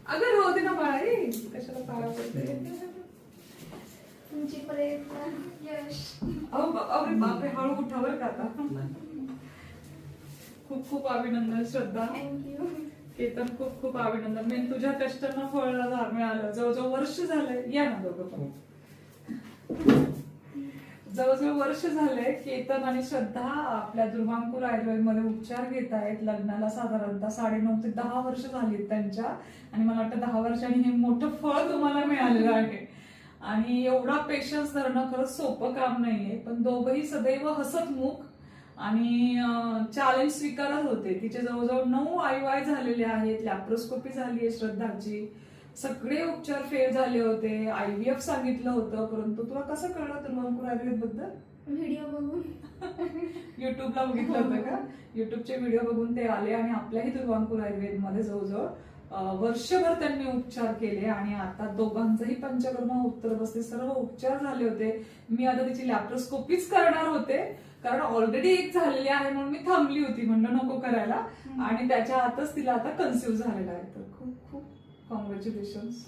अगं राहू दे ना बाळा, कशाला पाया पडते. तुमची प्रयत्न यश. अरे बापरे, हळू उठा बरं का आता. खूप खूप अभिनंदन श्रद्धा. थँक्यू. केतन खूप खूप अभिनंदन. मी तुझ्या कष्टांना फळ मिळालं. जवळजवळ वर्ष झालंय. या ना दोघं पण. जवळजवळ वर्ष झालंय केतन आणि श्रद्धा आपल्या दुर्वांकूर आयुर्वेदमध्ये उपचार घेत आहेत. लग्नाला साधारणतः 9.5 ते 10 वर्ष झालीत त्यांच्या. आणि मला वाटतं 10 वर्षांनी हे मोठं फळ तुम्हाला मिळालेलं आहे. आणि एवढा पेशन्स धरणं खरंच सोपं काम नाहीये. पण दोघंही सदैव हसतमुख आणि चॅलेंज स्वीकारत होते. तिचे जवळजवळ 9 IUI झालेले आहेत. लॅप्रोस्कोपी झाली आहे श्रद्धाची. सगळे उपचार फेल झाले होते. IVF सांगितलं होतं. परंतु तुला कसं कळलं दुर्वांकूर आयुर्वेद बद्दल? व्हिडिओ बघून. युट्यूबला बघितलं होतं का? युट्यूबचे व्हिडिओ बघून ते आले आणि आपल्याही दुर्वांकूर आयुर्वेदमध्ये जवळजवळ वर्षभर त्यांनी उपचार केले. आणि आता दोघांचंही पंचकर्म उत्तर बसते, सर्व उपचार झाले होते. मी आता तिची लॅप्रोस्कोपीच करणार होते, कारण ऑलरेडी एक झालेली आहे म्हणून मी थांबली होती. म्हणलं नको करायला. आणि त्याच्या आतच तिला आता कन्सिव्ह झालेला आहे. तर खूप खूप कॉंग्रॅच्युलेशन्स.